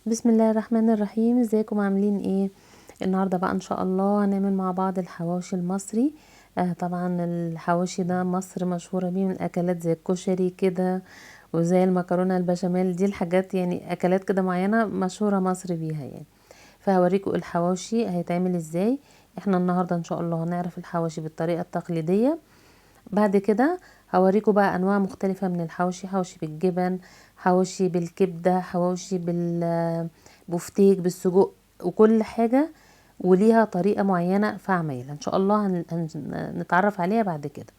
بسم الله الرحمن الرحيم. ازيكم عاملين ايه؟ النهارده بقى ان شاء الله هنعمل مع بعض الحواوشي المصري. طبعا الحواوشي ده مصر مشهورة بيه، من الاكلات زي الكشري كده وزي المكرونة البشاميل، دي الحاجات يعني اكلات كده معينة مشهورة مصر بيها يعني. فهوريكم الحواوشي هيتعمل ازاي. احنا النهارده ان شاء الله هنعرف الحواوشي بالطريقة التقليدية. بعد كده هوريكم بقى انواع مختلفة من الحواوشي، حواوشي بالجبن، حواوشي بالكبدة، حواوشي بالبفتيك بالسجق، وكل حاجة وليها طريقة معينة في عمايلها ان شاء الله نتعرف عليها بعد كده.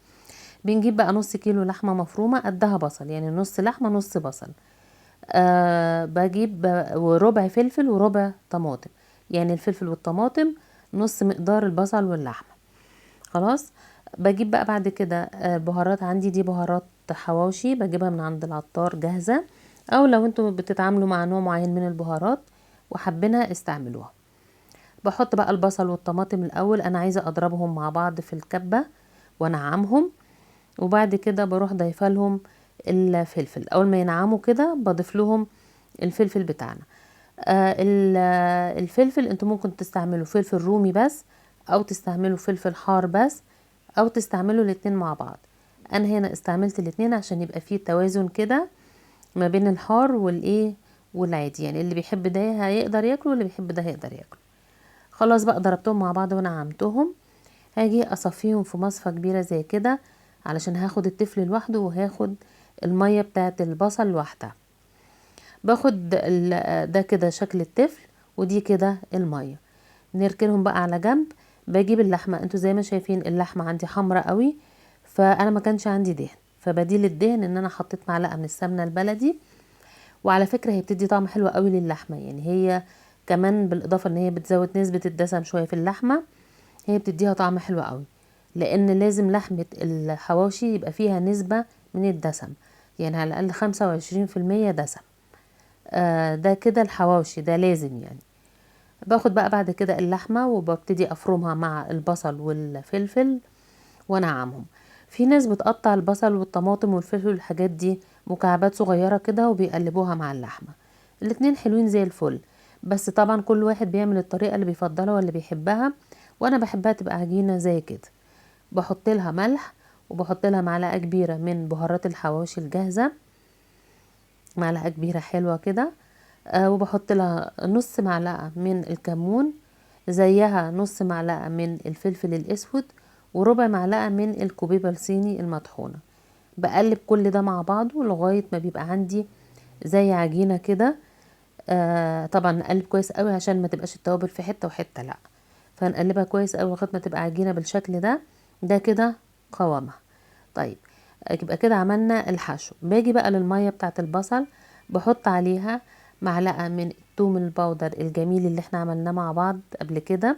بنجيب بقى نص كيلو لحمة مفرومة قدها بصل، يعني نص لحمة نص بصل. بجيب وربع فلفل وربع طماطم، يعني الفلفل والطماطم نص مقدار البصل واللحمة. خلاص. بجيب بقى بعد كده بهارات، عندي دي بهارات حواوشي بجيبها من عند العطار جاهزة، او لو انتوا بتتعاملوا مع نوع معين من البهارات وحابينها استعملوها. بحط بقى البصل والطماطم الاول، انا عايزة اضربهم مع بعض في الكبة وانعمهم، وبعد كده بروح ضايفه لهم الفلفل. اول ما ينعموا كده بضيف لهم الفلفل بتاعنا. الفلفل انتوا ممكن تستعملوا فلفل رومي بس، او تستعملوا فلفل حار بس، او تستعملوا الاتنين مع بعض. انا هنا استعملت الاتنين عشان يبقى فيه توازن كده ما بين الحار والايه والعادي، يعني اللي بيحب ده هيقدر ياكله واللي بيحب ده هيقدر ياكله. خلاص بقى ضربتهم مع بعض ونعمتهم. هاجي اصفيهم في مصفى كبيرة زي كده، علشان هاخد التفل لوحده وهاخد المية بتاعت البصل لوحدها. باخد ده كده شكل التفل، ودي كده المية. نركنهم بقى على جنب. بجيب اللحمة، انتوا زي ما شايفين اللحمة عندي حمرة قوي، فانا ما كانش عندي دهن، فبديل الدهن ان انا حطيت معلقة من السمنة البلدي. وعلى فكرة هي بتدي طعم حلو قوي للحمة، يعني هي كمان بالاضافة ان هي بتزود نسبة الدسم شوية في اللحمة، هي بتديها طعم حلو قوي. لان لازم لحمة الحواوشي يبقى فيها نسبة من الدسم، يعني على الاقل 25% دسم. ده كده الحواوشي ده لازم يعني. باخد بقى بعد كده اللحمة وببتدي افرمها مع البصل والفلفل وانعمهم. في ناس بتقطع البصل والطماطم والفلفل والحاجات دي مكعبات صغيرة كده وبيقلبوها مع اللحمة. الاتنين حلوين زي الفل، بس طبعا كل واحد بيعمل الطريقة اللي بيفضلها واللي بيحبها، وانا بحبها تبقى عجينة زي كده. بحط لها ملح، وبحط لها معلقة كبيرة من بهارات الحواوشي الجاهزة، معلقة كبيرة حلوة كده. وبحط لها نص معلقة من الكمون، زيها نص معلقة من الفلفل الاسود، وربع معلقة من الكوبيبة الصيني المطحونة. بقلب كل ده مع بعضه لغاية ما بيبقى عندي زي عجينة كده. طبعا نقلب كويس قوي عشان ما تبقاش التوابل في حتة وحتة، لا، فنقلبها كويس قوي لغاية ما تبقى عجينة بالشكل ده. ده كده قوامها. طيب، يبقى كده عملنا الحشو. باجي بقى للمية بتاعت البصل، بحط عليها معلقة من الثوم البودر الجميل اللي احنا عملناه مع بعض قبل كده،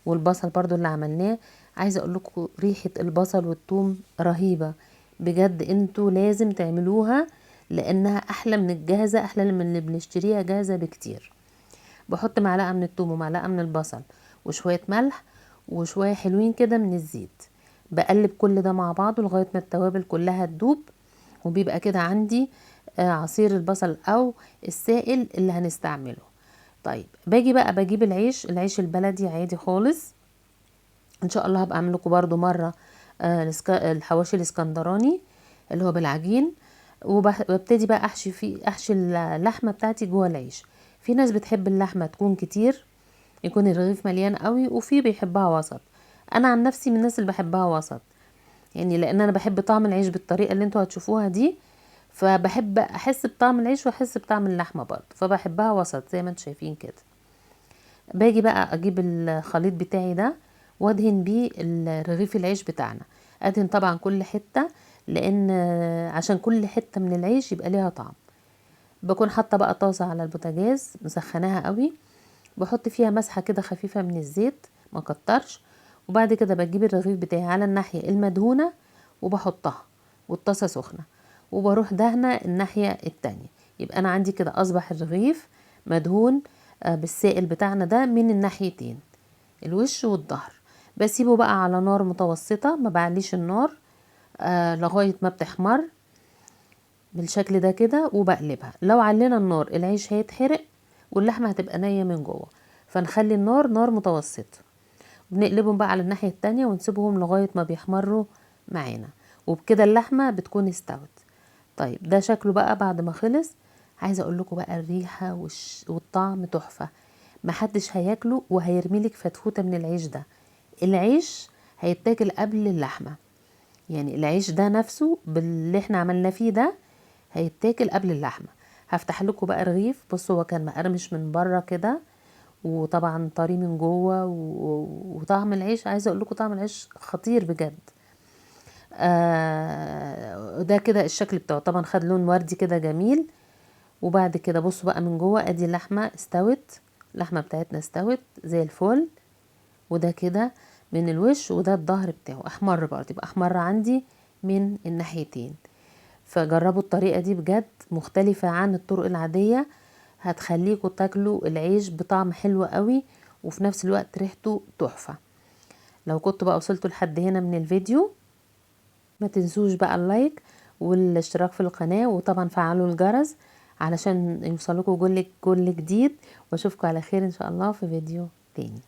والبصل برضو اللي عملناه. عايزة اقول لكم ريحة البصل والثوم رهيبة بجد، انتوا لازم تعملوها لانها احلى من الجاهزة، احلى من اللي بنشتريها جاهزة بكتير. بحط معلقة من الثوم ومعلقة من البصل وشوية ملح وشوية حلوين كده من الزيت. بقلب كل ده مع بعضه لغاية ما التوابل كلها تدوب، وبيبقى كده عندي عصير البصل او السائل اللي هنستعمله. طيب باجي بقى بجيب العيش البلدي عادي خالص. ان شاء الله هبقى اعمل لكم برده مره الحواشي الاسكندراني اللي هو بالعجين. وببتدي بقى احشي اللحمه بتاعتي جوه العيش. في ناس بتحب اللحمه تكون كتير، يكون الرغيف مليان قوي، وفي بيحبها وسط. انا عن نفسي من الناس اللي بحبها وسط، يعني لان انا بحب طعم العيش بالطريقه اللي انتوا هتشوفوها دي، فبحب احس بطعم العيش واحس بطعم اللحمه برضه، فبحبها وسط زي ما انتوا شايفين كده. باجي بقى اجيب الخليط بتاعي ده وادهن بيه رغيف العيش بتاعنا. ادهن طبعا كل حته، لان عشان كل حته من العيش يبقى ليها طعم. بكون حاطه بقى طاسه على البوتاجاز مسخناها قوي، بحط فيها مسحه كده خفيفه من الزيت، ما كترش. وبعد كده بجيب الرغيف بتاعي على الناحيه المدهونه وبحطها، والطاسه سخنه، وبروح دهنه الناحيه التانية. يبقى انا عندي كده اصبح الرغيف مدهون بالسائل بتاعنا ده من الناحيتين، الوش والظهر. بسيبه بقى على نار متوسطه، ما بعليش النار لغايه ما بتحمر بالشكل ده كده، وبقلبها. لو علينا النار العيش هيتحرق، واللحمة هتبقى نية من جوه. فنخلي النار نار متوسطة، بنقلبهم بقى على الناحية التانية ونسيبهم لغاية ما بيحمروا معانا، وبكده اللحمة بتكون استوت. طيب ده شكله بقى بعد ما خلص. عايزة اقول لكم بقى الريحة والطعم تحفة، محدش هياكله وهيرميلك فتفوتة من العيش ده. العيش هيتاكل قبل اللحمة، يعني العيش ده نفسه باللي احنا عملنا فيه ده هيتاكل قبل اللحمة. هفتح لكم بقى رغيف. بصوا هو كان مقرمش من بره كده، وطبعا طري من جوه، وطعم العيش، عايزه اقول لكم طعم العيش خطير بجد. ده كده الشكل بتاعه، طبعا خد لون وردي كده جميل. وبعد كده بصوا بقى من جوه، ادي اللحمه استوت، اللحمه بتاعتنا استوت زي الفل. وده كده من الوش، وده الظهر بتاعه احمر برضه، يبقى احمر عندي من الناحيتين. فجربوا الطريقه دي بجد مختلفه عن الطرق العاديه، هتخليكوا تاكلوا العيش بطعم حلو قوي، وفي نفس الوقت ريحته تحفه. لو كنتوا بقى وصلتوا لحد هنا من الفيديو، ما تنسوش بقى اللايك والاشتراك في القناه، وطبعا فعلوا الجرس علشان يوصلكوا كل جديد. واشوفكم على خير ان شاء الله في فيديو تاني.